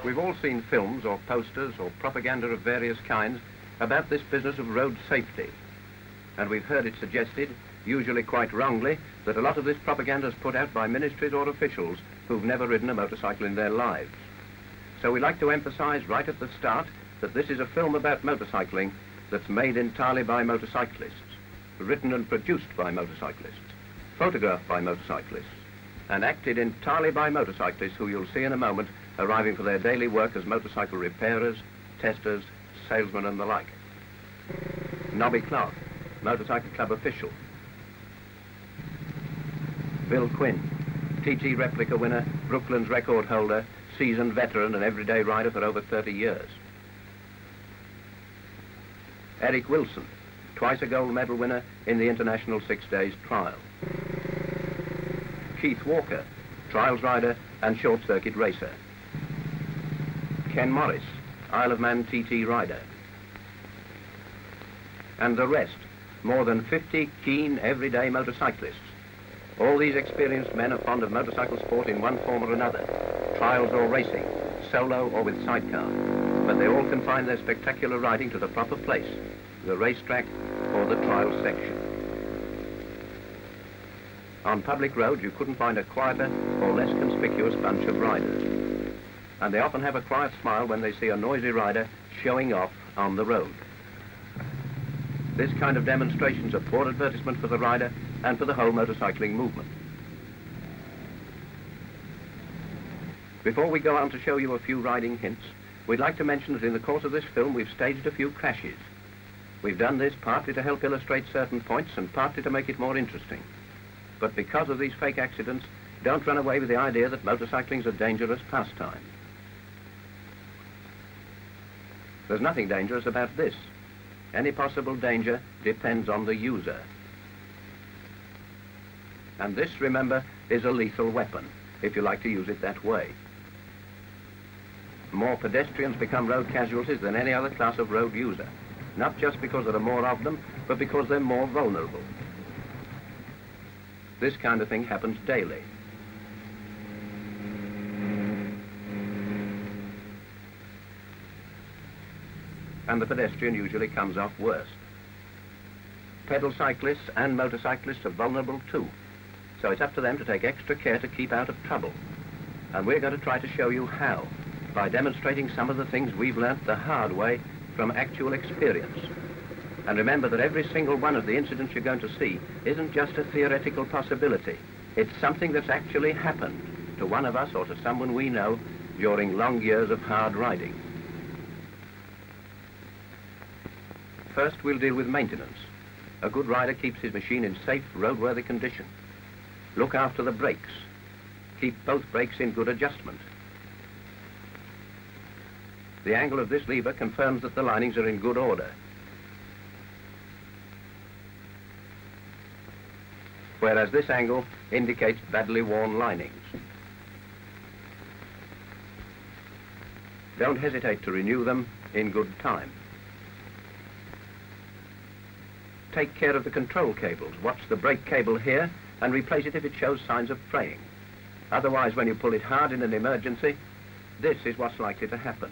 We've all seen films or posters or propaganda of various kinds about this business of road safety. And we've heard it suggested, usually quite wrongly, that a lot of this propaganda is put out by ministries or officials who've never ridden a motorcycle in their lives. So we like to emphasize right at the start that this is a film about motorcycling that's made entirely by motorcyclists, written and produced by motorcyclists, photographed by motorcyclists, and acted entirely by motorcyclists who you'll see in a moment arriving for their daily work as motorcycle repairers, testers, salesmen and the like. Nobby Clark, motorcycle club official. Bill Quinn, TT replica winner, Brooklands record holder, seasoned veteran and everyday rider for over 30 years. Eric Wilson, twice a gold medal winner in the International 6 Days Trial. Keith Walker, trials rider and short circuit racer. Ken Morris, Isle of Man TT rider. And the rest, more than 50 keen everyday motorcyclists. All these experienced men are fond of motorcycle sport in one form or another, trials or racing, solo or with sidecar, but they all confine their spectacular riding to the proper place, the racetrack or the trial section. On public roads you couldn't find a quieter or less conspicuous bunch of riders. And they often have a quiet smile when they see a noisy rider showing off on the road. This kind of demonstration's a poor advertisement for the rider and for the whole motorcycling movement. Before we go on to show you a few riding hints, we'd like to mention that in the course of this film we've staged a few crashes. We've done this partly to help illustrate certain points and partly to make it more interesting. But because of these fake accidents, don't run away with the idea that motorcycling's a dangerous pastime. There's nothing dangerous about this. Any possible danger depends on the user. And this, remember, is a lethal weapon, if you like to use it that way. More pedestrians become road casualties than any other class of road user, not just because there are more of them, but because they're more vulnerable. This kind of thing happens daily. And the pedestrian usually comes off worst. Pedal cyclists and motorcyclists are vulnerable too, so it's up to them to take extra care to keep out of trouble. And we're going to try to show you how, by demonstrating some of the things we've learnt the hard way from actual experience. And remember that every single one of the incidents you're going to see isn't just a theoretical possibility. It's something that's actually happened to one of us or to someone we know during long years of hard riding. First, we'll deal with maintenance. A good rider keeps his machine in safe, roadworthy condition. Look after the brakes. Keep both brakes in good adjustment. The angle of this lever confirms that the linings are in good order. Whereas this angle indicates badly worn linings. Don't hesitate to renew them in good time. Take care of the control cables. Watch the brake cable here and replace it if it shows signs of fraying. Otherwise, when you pull it hard in an emergency, this is what's likely to happen.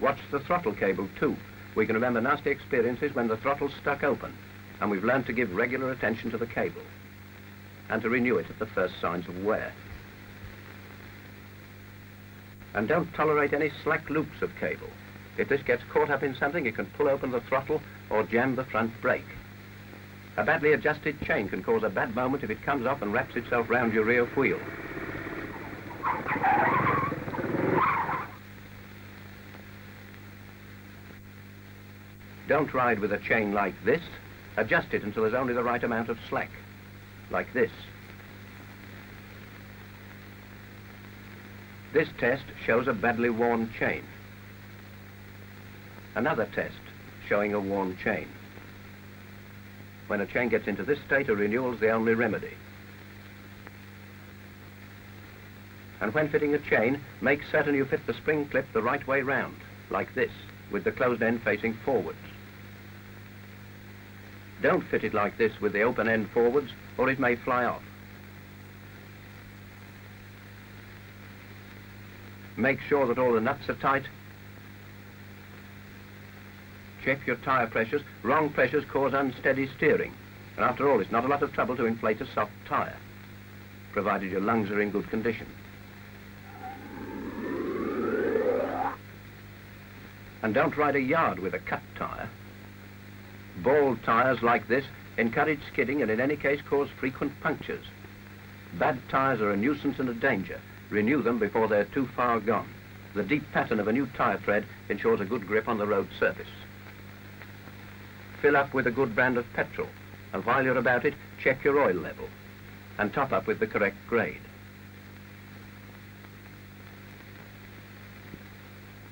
Watch the throttle cable too. We can remember nasty experiences when the throttle's stuck open, and we've learned to give regular attention to the cable and to renew it at the first signs of wear. And don't tolerate any slack loops of cable. If this gets caught up in something, it can pull open the throttle or jam the front brake. A badly adjusted chain can cause a bad moment if it comes off and wraps itself round your rear wheel. Don't ride with a chain like this. Adjust it until there's only the right amount of slack, like this. This test shows a badly worn chain. Another test showing a worn chain. When a chain gets into this state, a renewal's the only remedy. And when fitting a chain, make certain you fit the spring clip the right way round, like this, with the closed end facing forwards. Don't fit it like this with the open end forwards, or it may fly off. Make sure that all the nuts are tight. Check your tyre pressures. Wrong pressures cause unsteady steering. And after all, it's not a lot of trouble to inflate a soft tyre, provided your lungs are in good condition. And don't ride a yard with a cut tyre. Bald tyres like this encourage skidding and in any case cause frequent punctures. Bad tyres are a nuisance and a danger. Renew them before they're too far gone. The deep pattern of a new tyre tread ensures a good grip on the road surface. Fill up with a good brand of petrol, and while you're about it, check your oil level, and top up with the correct grade.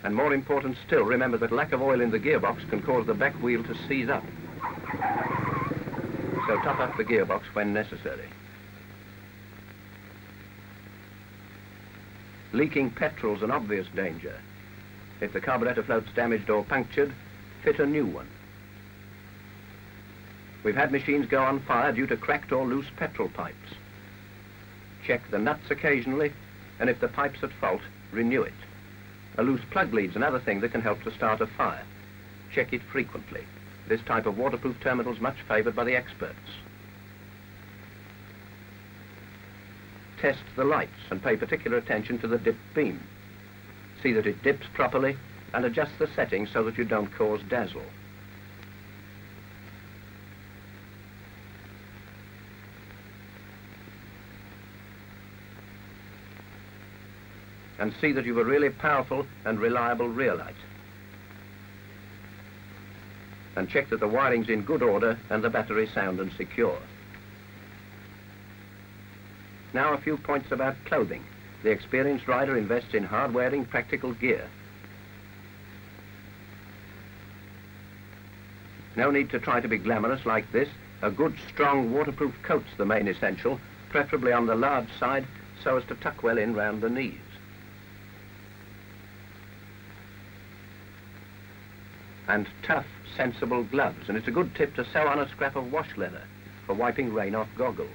And more important still, remember that lack of oil in the gearbox can cause the back wheel to seize up. So top up the gearbox when necessary. Leaking petrol's an obvious danger. If the carburetor float's damaged or punctured, fit a new one. We've had machines go on fire due to cracked or loose petrol pipes. Check the nuts occasionally, and if the pipe's at fault, renew it. A loose plug lead's another thing that can help to start a fire. Check it frequently. This type of waterproof terminal's much favored by the experts. Test the lights and pay particular attention to the dip beam. See that it dips properly and adjust the settings so that you don't cause dazzle. And see that you have a really powerful and reliable rear light. And check that the wiring's in good order and the battery sound and secure. Now a few points about clothing. The experienced rider invests in hard-wearing, practical gear. No need to try to be glamorous like this. A good, strong, waterproof coat's the main essential, preferably on the large side, so as to tuck well in round the knees. And tough, sensible gloves, and it's a good tip to sew on a scrap of wash leather for wiping rain off goggles.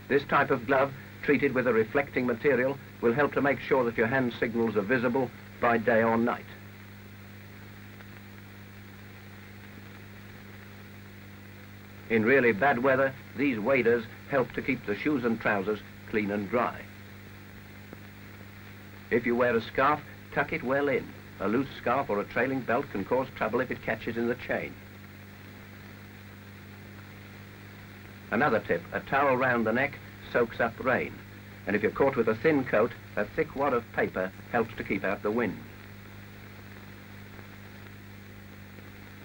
This type of glove, treated with a reflecting material, will help to make sure that your hand signals are visible by day or night. In really bad weather, these waders help to keep the shoes and trousers clean and dry. If you wear a scarf, tuck it well in. A loose scarf or a trailing belt can cause trouble if it catches in the chain. Another tip, a towel round the neck soaks up rain. And if you're caught with a thin coat, a thick wad of paper helps to keep out the wind.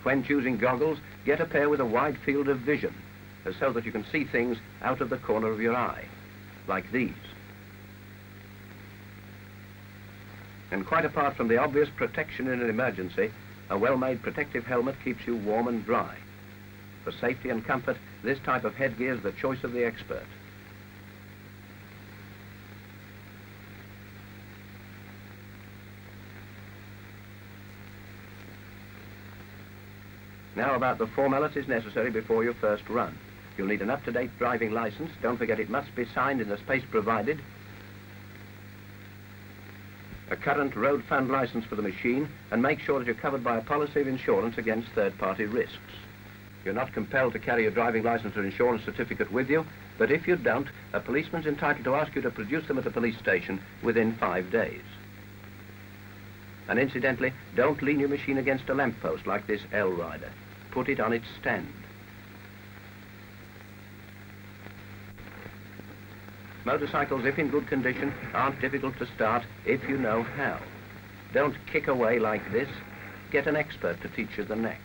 When choosing goggles, get a pair with a wide field of vision, so that you can see things out of the corner of your eye, like these. And quite apart from the obvious protection in an emergency, a well-made protective helmet keeps you warm and dry. For safety and comfort, this type of headgear is the choice of the expert. Now about the formalities necessary before your first run. You'll need an up-to-date driving license. Don't forget it must be signed in the space provided. A current road fund license for the machine, and make sure that you're covered by a policy of insurance against third-party risks. You're not compelled to carry your driving license or insurance certificate with you, but if you don't, a policeman's entitled to ask you to produce them at a police station within 5 days. And incidentally, don't lean your machine against a lamppost like this L-rider. Put it on its stand. Motorcycles, if in good condition, aren't difficult to start if you know how. Don't kick away like this. Get an expert to teach you the knack.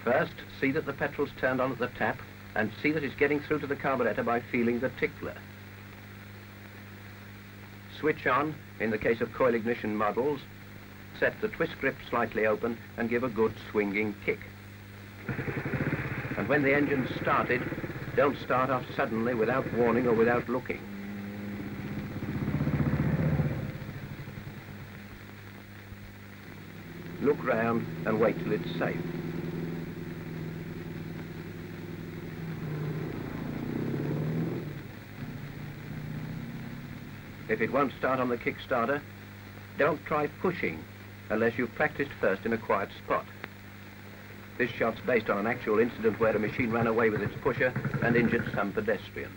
First, see that the petrol's turned on at the tap and see that it's getting through to the carburetor by feeling the tickler. Switch on, in the case of coil ignition models, set the twist grip slightly open and give a good swinging kick. And when the engine's started, don't start off suddenly without warning or without looking. Look round and wait till it's safe. If it won't start on the kickstarter, don't try pushing unless you've practiced first in a quiet spot. This shot's based on an actual incident where a machine ran away with its pusher and injured some pedestrians.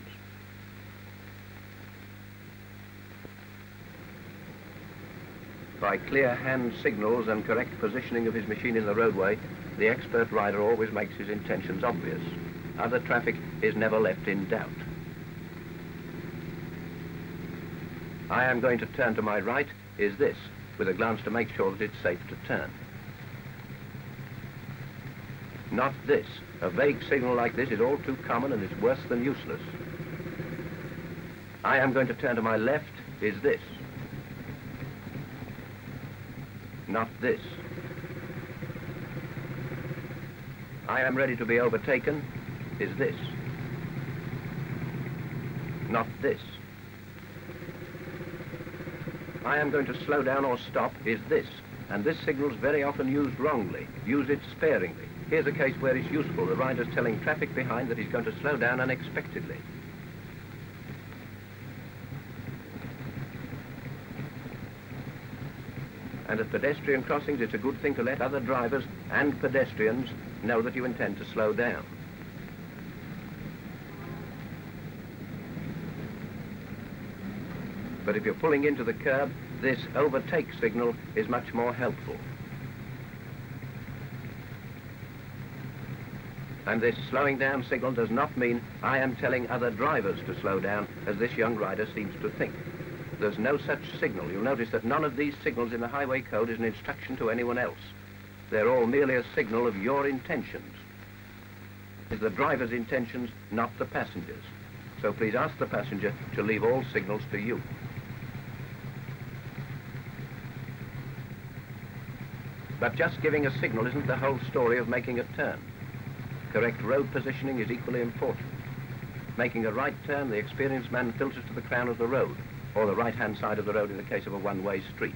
By clear hand signals and correct positioning of his machine in the roadway, the expert rider always makes his intentions obvious. Other traffic is never left in doubt. I am going to turn to my right is this, with a glance to make sure that it's safe to turn. Not this. A vague signal like this is all too common and it's worse than useless. I am going to turn to my left is this. Not this. I am ready to be overtaken is this. Not this. I am going to slow down or stop is this, and this signal's very often used wrongly. Use it sparingly. Here's a case where it's useful. The rider's telling traffic behind that he's going to slow down unexpectedly. And at pedestrian crossings, it's a good thing to let other drivers and pedestrians know that you intend to slow down. But if you're pulling into the curb, this overtake signal is much more helpful. And this slowing down signal does not mean I am telling other drivers to slow down, as this young rider seems to think. There's no such signal. You'll notice that none of these signals in the highway code is an instruction to anyone else. They're all merely a signal of your intentions. It's the driver's intentions, not the passenger's. So please ask the passenger to leave all signals to you. But just giving a signal isn't the whole story of making a turn. Correct road positioning is equally important. Making a right turn, the experienced man filters to the crown of the road, or the right-hand side of the road in the case of a one-way street.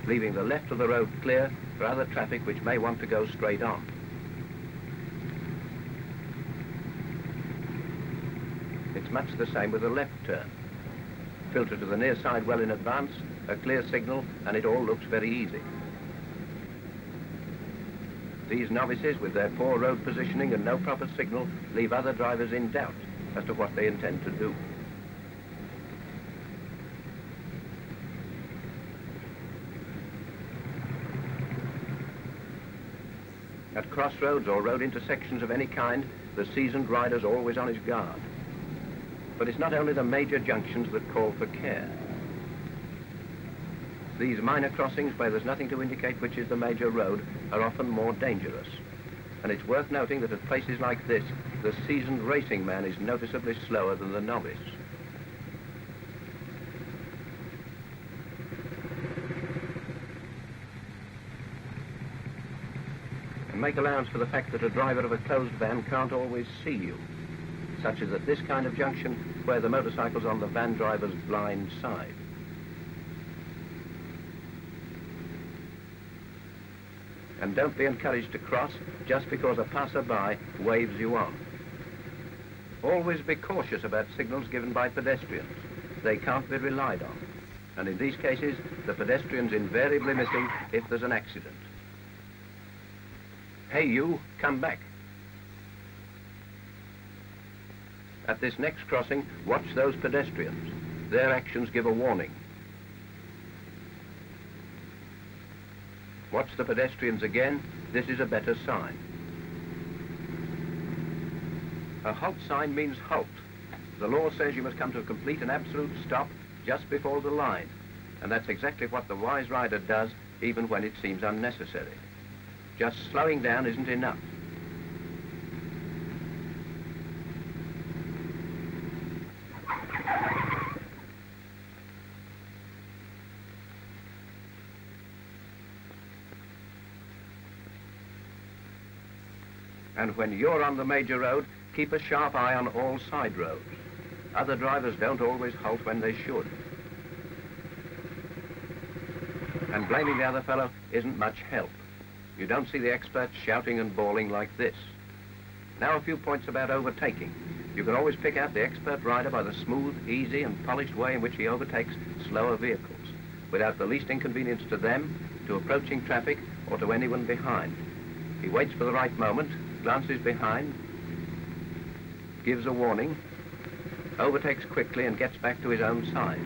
Leaving the left of the road clear for other traffic which may want to go straight on. It's much the same with a left turn. Filter to the near side well in advance, a clear signal, and it all looks very easy. These novices, with their poor road positioning and no proper signal, leave other drivers in doubt as to what they intend to do. At crossroads or road intersections of any kind, the seasoned rider's always on his guard. But it's not only the major junctions that call for care. These minor crossings where there's nothing to indicate which is the major road are often more dangerous. And it's worth noting that at places like this, the seasoned racing man is noticeably slower than the novice. And make allowance for the fact that a driver of a closed van can't always see you, such as at this kind of junction where the motorcycle's on the van driver's blind side. And don't be encouraged to cross just because a passerby waves you on. Always be cautious about signals given by pedestrians. They can't be relied on. And in these cases, the pedestrian's invariably missing if there's an accident. Hey you, come back. At this next crossing, watch those pedestrians. Their actions give a warning. Watch the pedestrians again. This is a better sign. A halt sign means halt. The law says you must come to a complete and absolute stop just before the line, and that's exactly what the wise rider does, even when it seems unnecessary. Just slowing down isn't enough. And when you're on the major road, keep a sharp eye on all side roads. Other drivers don't always halt when they should. And blaming the other fellow isn't much help. You don't see the experts shouting and bawling like this. Now a few points about overtaking. You can always pick out the expert rider by the smooth, easy and polished way in which he overtakes slower vehicles, without the least inconvenience to them, to approaching traffic, or to anyone behind. He waits for the right moment, glances behind, gives a warning, overtakes quickly and gets back to his own side.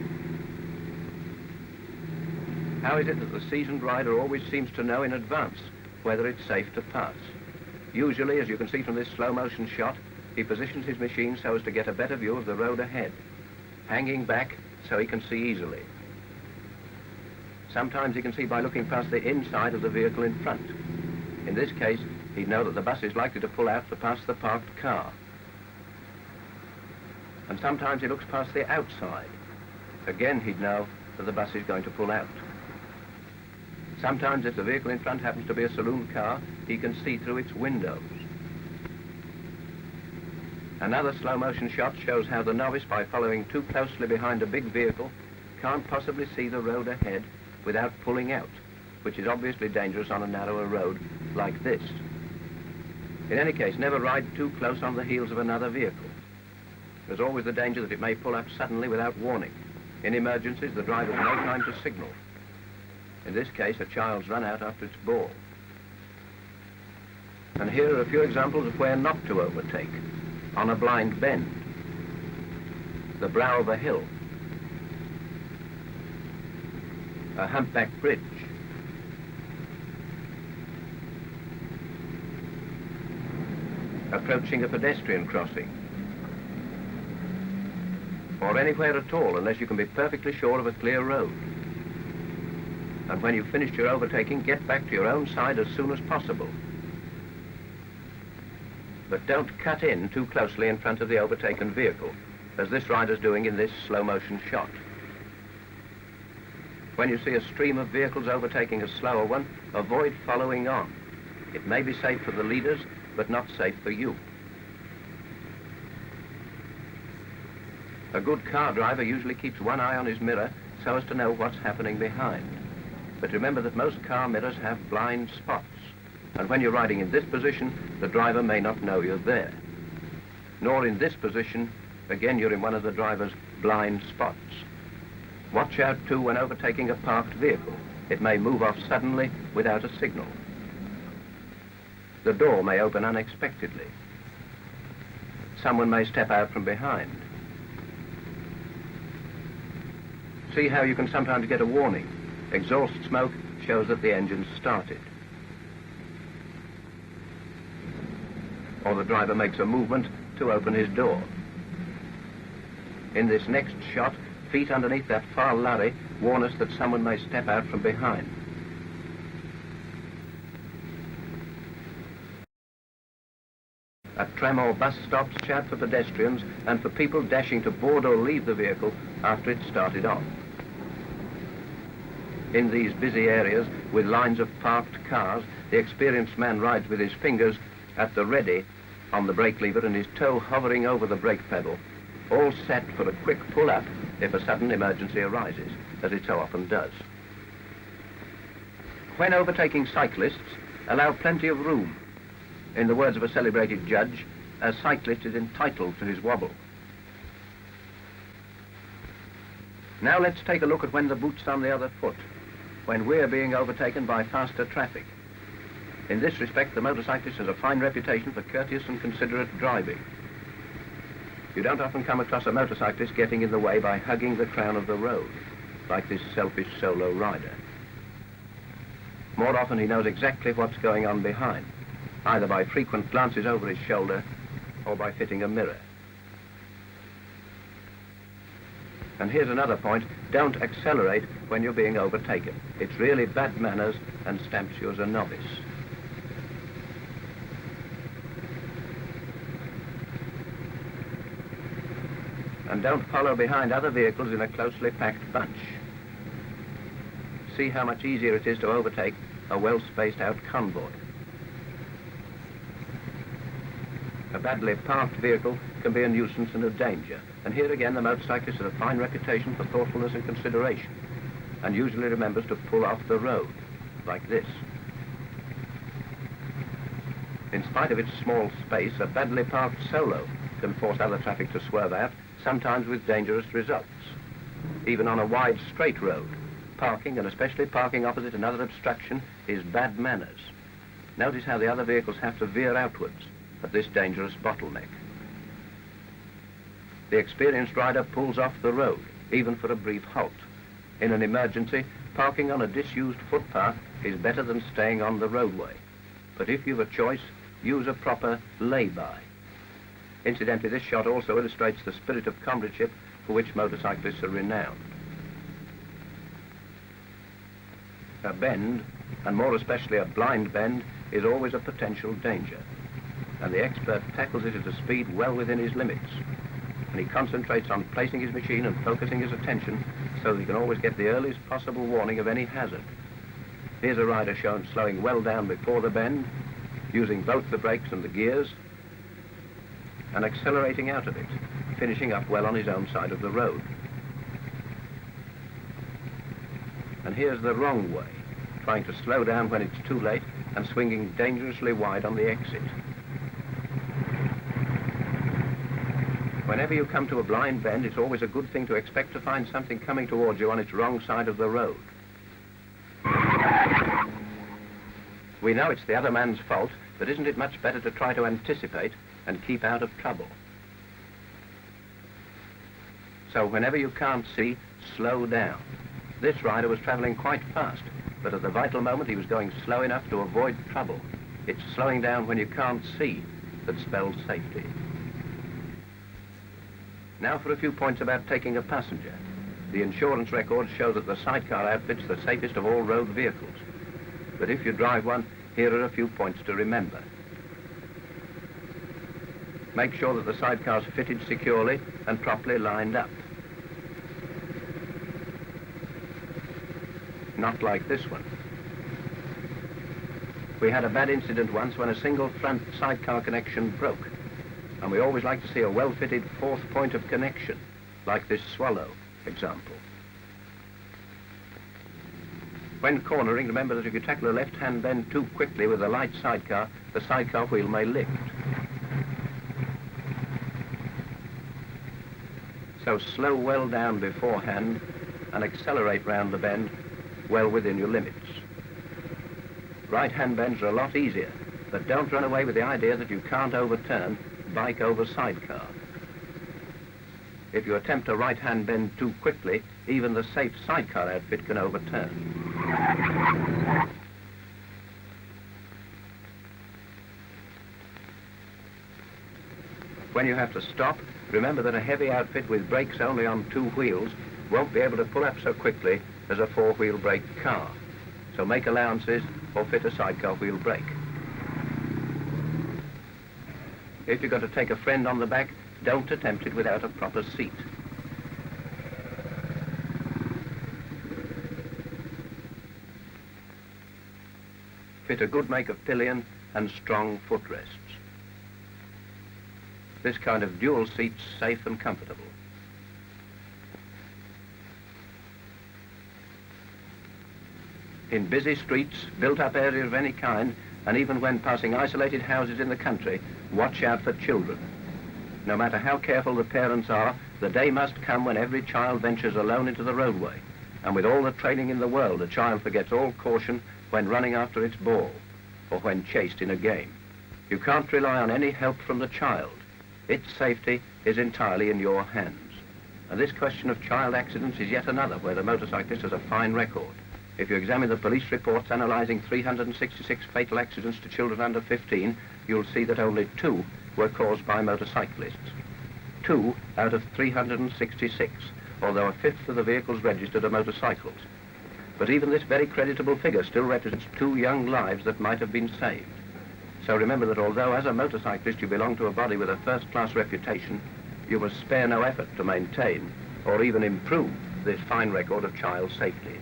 How is it that the seasoned rider always seems to know in advance whether it's safe to pass? Usually, as you can see from this slow motion shot, he positions his machine so as to get a better view of the road ahead, hanging back so he can see easily. Sometimes he can see by looking past the inside of the vehicle in front. In this case, he'd know that the bus is likely to pull out to pass the parked car. And sometimes he looks past the outside. Again, he'd know that the bus is going to pull out. Sometimes, if the vehicle in front happens to be a saloon car, he can see through its windows. Another slow motion shot shows how the novice, by following too closely behind a big vehicle, can't possibly see the road ahead without pulling out, which is obviously dangerous on a narrower road like this. In any case, never ride too close on the heels of another vehicle. There's always the danger that it may pull up suddenly without warning. In emergencies, the driver has no time to signal. In this case, a child's run out after its ball. And here are a few examples of where not to overtake. On a blind bend, the brow of a hill, a humpback bridge, approaching a pedestrian crossing, or anywhere at all unless you can be perfectly sure of a clear road. And when you've finished your overtaking, get back to your own side as soon as possible. But don't cut in too closely in front of the overtaken vehicle, as this rider's doing in this slow motion shot. When you see a stream of vehicles overtaking a slower one, avoid following on. It may be safe for the leaders, but not safe for you. A good car driver usually keeps one eye on his mirror so as to know what's happening behind. But remember that most car mirrors have blind spots. And when you're riding in this position, the driver may not know you're there. Nor in this position, again, you're in one of the driver's blind spots. Watch out, too, when overtaking a parked vehicle. It may move off suddenly without a signal. The door may open unexpectedly. Someone may step out from behind. See how you can sometimes get a warning. Exhaust smoke shows that the engine's started. Or the driver makes a movement to open his door. In this next shot, feet underneath that far lorry warn us that someone may step out from behind. At tram or bus stops, shout for pedestrians and for people dashing to board or leave the vehicle after it's started off. In these busy areas with lines of parked cars, the experienced man rides with his fingers at the ready on the brake lever and his toe hovering over the brake pedal, all set for a quick pull-up if a sudden emergency arises, as it so often does. When overtaking cyclists, allow plenty of room. In the words of a celebrated judge, a cyclist is entitled to his wobble. Now let's take a look at when the boot's on the other foot, when we're being overtaken by faster traffic. In this respect, the motorcyclist has a fine reputation for courteous and considerate driving. You don't often come across a motorcyclist getting in the way by hugging the crown of the road, like this selfish solo rider. More often he knows exactly what's going on behind, either by frequent glances over his shoulder or by fitting a mirror. And here's another point, don't accelerate when you're being overtaken. It's really bad manners and stamps you as a novice. And don't follow behind other vehicles in a closely packed bunch. See how much easier it is to overtake a well-spaced out convoy. A badly parked vehicle can be a nuisance and a danger. And here again, the motorcyclist has a fine reputation for thoughtfulness and consideration, and usually remembers to pull off the road, like this. In spite of its small space, a badly parked solo can force other traffic to swerve out, sometimes with dangerous results. Even on a wide, straight road, parking, and especially parking opposite another obstruction, is bad manners. Notice how the other vehicles have to veer outwards at this dangerous bottleneck. The experienced rider pulls off the road, even for a brief halt. In an emergency, parking on a disused footpath is better than staying on the roadway. But if you've a choice, use a proper lay-by. Incidentally, this shot also illustrates the spirit of comradeship for which motorcyclists are renowned. A bend, and more especially a blind bend, is always a potential danger. And the expert tackles it at a speed well within his limits. And he concentrates on placing his machine and focusing his attention so that he can always get the earliest possible warning of any hazard. Here's a rider shown slowing well down before the bend, using both the brakes and the gears, and accelerating out of it, finishing up well on his own side of the road. And here's the wrong way, trying to slow down when it's too late and swinging dangerously wide on the exit. Whenever you come to a blind bend, it's always a good thing to expect to find something coming towards you on its wrong side of the road. We know it's the other man's fault, but isn't it much better to try to anticipate and keep out of trouble? So whenever you can't see, slow down. This rider was traveling quite fast, but at the vital moment he was going slow enough to avoid trouble. It's slowing down when you can't see that spells safety. Now for a few points about taking a passenger. The insurance records show that the sidecar outfit's the safest of all road vehicles. But if you drive one, here are a few points to remember. Make sure that the sidecar's fitted securely and properly lined up. Not like this one. We had a bad incident once when a single front sidecar connection broke. And we always like to see a well-fitted fourth point of connection, like this Swallow example. When cornering, remember that if you tackle a left-hand bend too quickly with a light sidecar, the sidecar wheel may lift. So slow well down beforehand and accelerate round the bend well within your limits. Right-hand bends are a lot easier, but don't run away with the idea that you can't overturn bike over sidecar. If you attempt a right-hand bend too quickly, even the safe sidecar outfit can overturn. When you have to stop, remember that a heavy outfit with brakes only on two wheels won't be able to pull up so quickly as a four-wheel brake car. So make allowances or fit a sidecar wheel brake. If you're going to take a friend on the back, don't attempt it without a proper seat. Fit a good make of pillion and strong footrests. This kind of dual seat's safe and comfortable. In busy streets, built-up areas of any kind, and even when passing isolated houses in the country, watch out for children. No matter how careful the parents are, the day must come when every child ventures alone into the roadway. And with all the training in the world, a child forgets all caution when running after its ball or when chased in a game. You can't rely on any help from the child. Its safety is entirely in your hands. And this question of child accidents is yet another where the motorcyclist has a fine record. If you examine the police reports analyzing 366 fatal accidents to children under 15, you'll see that only 2 were caused by motorcyclists. 2 out of 366. although a fifth of the vehicles registered are motorcycles. But even this very creditable figure still represents 2 young lives that might have been saved. So remember that although as a motorcyclist you belong to a body with a first-class reputation, you must spare no effort to maintain or even improve this fine record of child safety.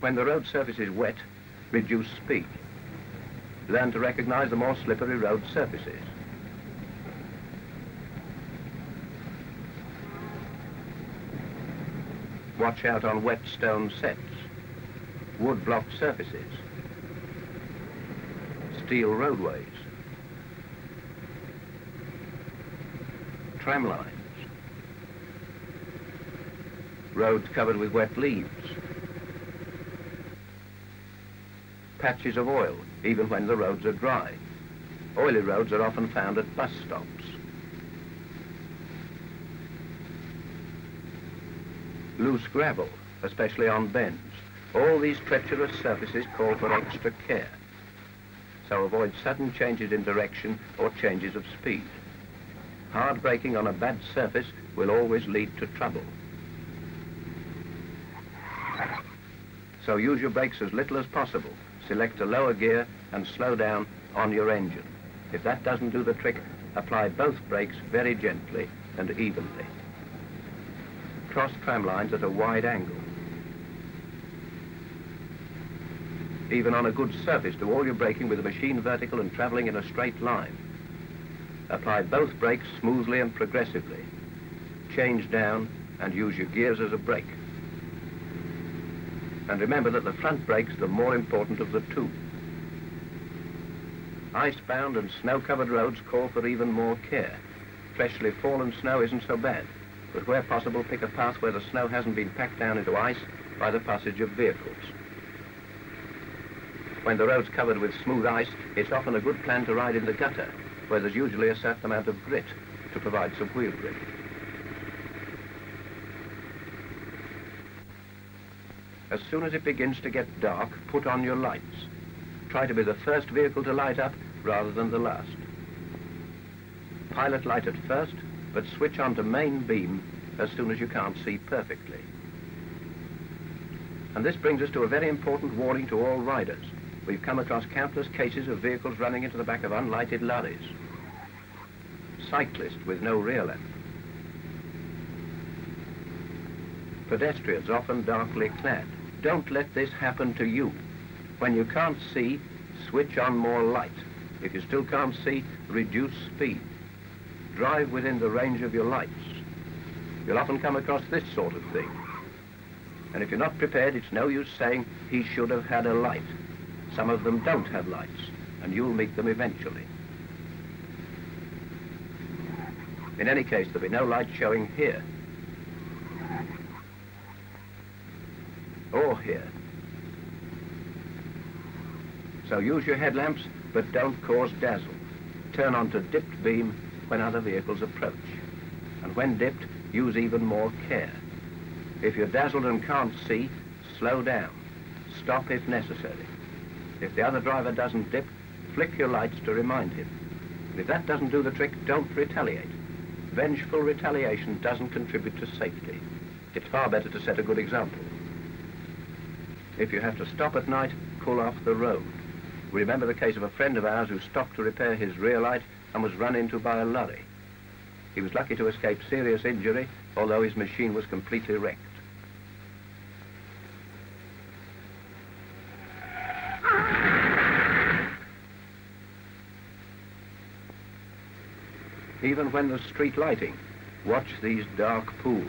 When the road surface is wet, reduce speed. Learn to recognize the more slippery road surfaces. Watch out on wet stone sets, wood-blocked surfaces, steel roadways, tram lines, roads covered with wet leaves, patches of oil, even when the roads are dry. Oily roads are often found at bus stops. Loose gravel, especially on bends. All these treacherous surfaces call for extra care. So avoid sudden changes in direction or changes of speed. Hard braking on a bad surface will always lead to trouble. So use your brakes as little as possible. Select a lower gear and slow down on your engine. If that doesn't do the trick, apply both brakes very gently and evenly. Cross tram lines at a wide angle. Even on a good surface, do all your braking with the machine vertical and traveling in a straight line. Apply both brakes smoothly and progressively. Change down and use your gears as a brake. And remember that the front brake's the more important of the two. Icebound and snow-covered roads call for even more care. Freshly fallen snow isn't so bad, but where possible, pick a path where the snow hasn't been packed down into ice by the passage of vehicles. When the road's covered with smooth ice, it's often a good plan to ride in the gutter, where there's usually a certain amount of grit to provide some wheel grip. As soon as it begins to get dark, put on your lights. Try to be the first vehicle to light up rather than the last. Pilot light at first, but switch on to main beam as soon as you can't see perfectly. And this brings us to a very important warning to all riders. We've come across countless cases of vehicles running into the back of unlighted lorries. Cyclists with no rear lamp. Pedestrians often darkly clad. Don't let this happen to you. When you can't see, switch on more light. If you still can't see, reduce speed. Drive within the range of your lights. You'll often come across this sort of thing. And if you're not prepared, it's no use saying he should have had a light. Some of them don't have lights, and you'll meet them eventually. In any case, there'll be no light showing here. Or here. So use your headlamps, but don't cause dazzle. Turn on to dipped beam when other vehicles approach. And when dipped, use even more care. If you're dazzled and can't see, slow down. Stop if necessary. If the other driver doesn't dip, flick your lights to remind him. And if that doesn't do the trick, don't retaliate. Vengeful retaliation doesn't contribute to safety. It's far better to set a good example. If you have to stop at night, pull off the road. We remember the case of a friend of ours who stopped to repair his rear light and was run into by a lorry. He was lucky to escape serious injury, although his machine was completely wrecked. Even when there's street lighting, watch these dark pools.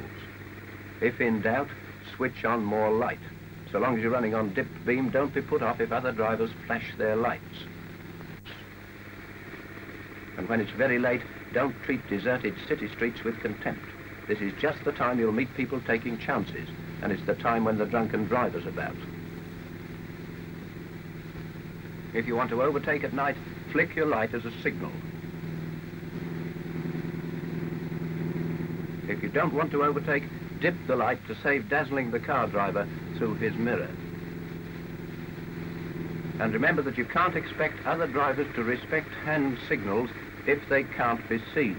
If in doubt, switch on more light. So long as you're running on dipped beam, don't be put off if other drivers flash their lights. And when it's very late, don't treat deserted city streets with contempt. This is just the time you'll meet people taking chances, and it's the time when the drunken driver's about. If you want to overtake at night, flick your light as a signal. If you don't want to overtake, dip the light to save dazzling the car driver through his mirror. And remember that you can't expect other drivers to respect hand signals if they can't be seen.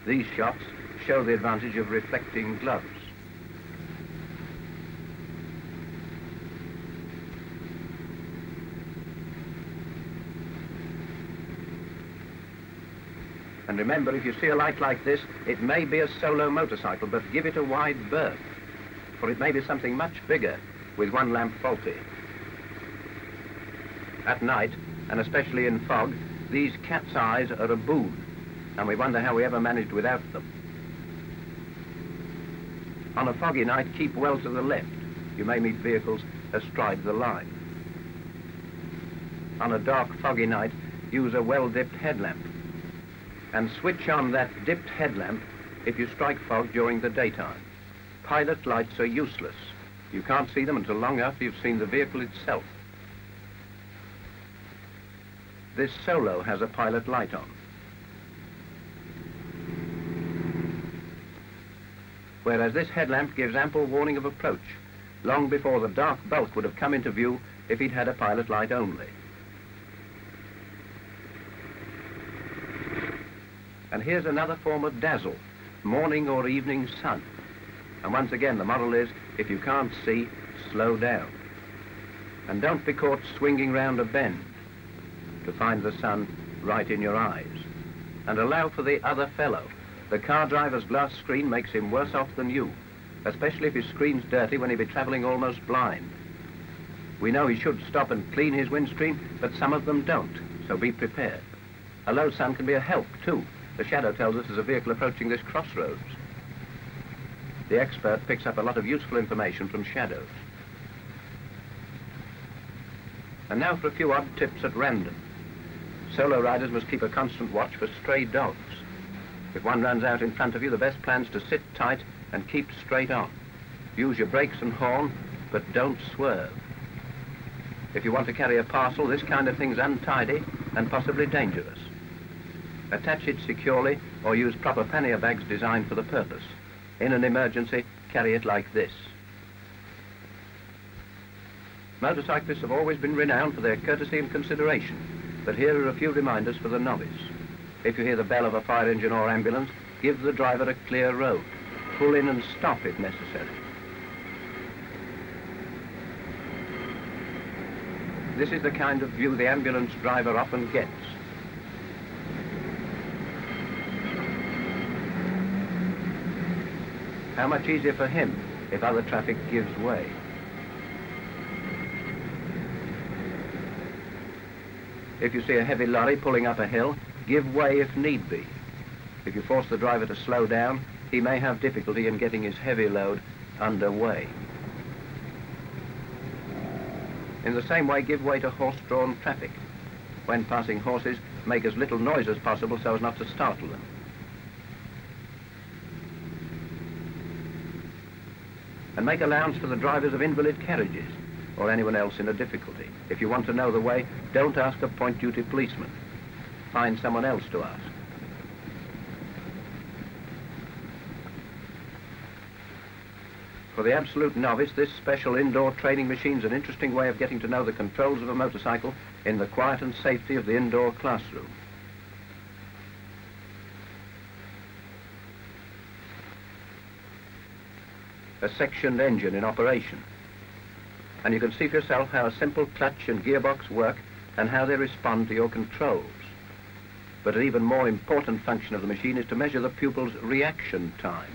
These shots show the advantage of reflecting gloves. And remember, if you see a light like this, it may be a solo motorcycle, but give it a wide berth, for it may be something much bigger with one lamp faulty. At night, and especially in fog, these cat's eyes are a boon, and we wonder how we ever managed without them. On a foggy night, keep well to the left. You may meet vehicles astride the line. On a dark, foggy night, use a well-dipped headlamp, and switch on that dipped headlamp if you strike fog during the daytime. Pilot lights are useless. You can't see them until long after you've seen the vehicle itself. This Solo has a pilot light on, whereas this headlamp gives ample warning of approach, long before the dark bulk would have come into view if he'd had a pilot light only. And here's another form of dazzle, morning or evening sun. And once again, the model is, if you can't see, slow down. And don't be caught swinging round a bend to find the sun right in your eyes. And allow for the other fellow. The car driver's glass screen makes him worse off than you, especially if his screen's dirty when he'll be traveling almost blind. We know he should stop and clean his windscreen, but some of them don't, so be prepared. A low sun can be a help, too. The shadow tells us there's a vehicle approaching this crossroads. The expert picks up a lot of useful information from shadows. And now for a few odd tips at random. Solo riders must keep a constant watch for stray dogs. If one runs out in front of you, the best plan's to sit tight and keep straight on. Use your brakes and horn, but don't swerve. If you want to carry a parcel, this kind of thing's untidy and possibly dangerous. Attach it securely or use proper pannier bags designed for the purpose. In an emergency, carry it like this. Motorcyclists have always been renowned for their courtesy and consideration, but here are a few reminders for the novice. If you hear the bell of a fire engine or ambulance, give the driver a clear road. Pull in and stop if necessary. This is the kind of view the ambulance driver often gets. How much easier for him if other traffic gives way. If you see a heavy lorry pulling up a hill, give way if need be. If you force the driver to slow down, he may have difficulty in getting his heavy load underway. In the same way, give way to horse-drawn traffic. When passing horses, make as little noise as possible so as not to startle them. And make allowance for the drivers of invalid carriages or anyone else in a difficulty. If you want to know the way, don't ask a point-duty policeman. Find someone else to ask. For the absolute novice, this special indoor training machine's an interesting way of getting to know the controls of a motorcycle in the quiet and safety of the indoor classroom. A sectioned engine in operation. And you can see for yourself how a simple clutch and gearbox work and how they respond to your controls. But an even more important function of the machine is to measure the pupil's reaction time,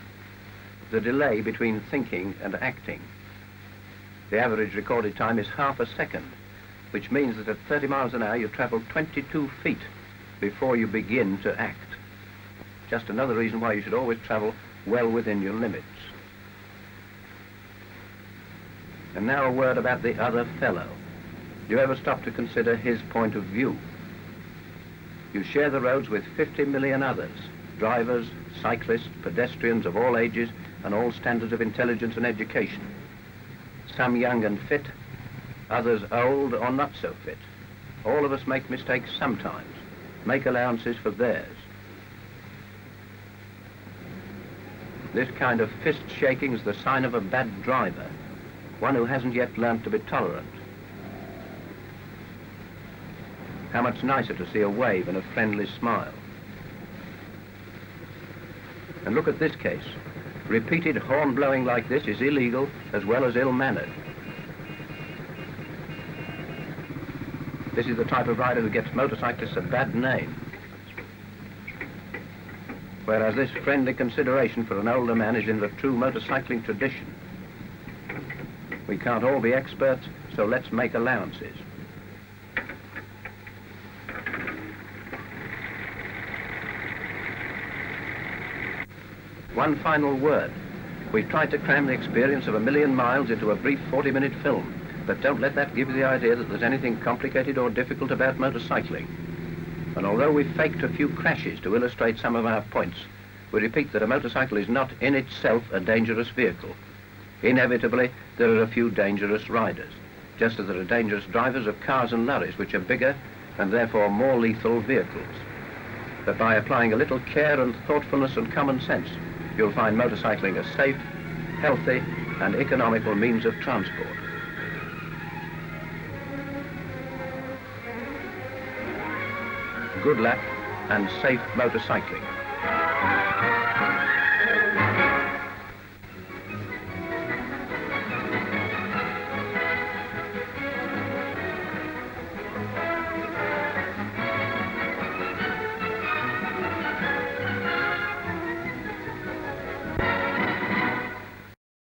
the delay between thinking and acting. The average recorded time is half a second, which means that at 30 miles an hour you travel 22 feet before you begin to act. Just another reason why you should always travel well within your limits. And now a word about the other fellow. Do you ever stop to consider his point of view? You share the roads with 50 million others, drivers, cyclists, pedestrians of all ages and all standards of intelligence and education. Some young and fit, others old or not so fit. All of us make mistakes sometimes. Make allowances for theirs. This kind of fist shaking is the sign of a bad driver, one who hasn't yet learned to be tolerant. How much nicer to see a wave and a friendly smile. And look at this case. Repeated horn blowing like this is illegal as well as ill-mannered. This is the type of rider who gets motorcyclists a bad name. Whereas this friendly consideration for an older man is in the true motorcycling tradition. We can't all be experts, so let's make allowances. One final word. We've tried to cram the experience of 1,000,000 miles into a brief 40-minute film, but don't let that give you the idea that there's anything complicated or difficult about motorcycling. And although we've faked a few crashes to illustrate some of our points, we repeat that a motorcycle is not in itself a dangerous vehicle. Inevitably, there are a few dangerous riders, just as there are dangerous drivers of cars and lorries, which are bigger and therefore more lethal vehicles. But by applying a little care and thoughtfulness and common sense, you'll find motorcycling a safe, healthy, and economical means of transport. Good luck and safe motorcycling.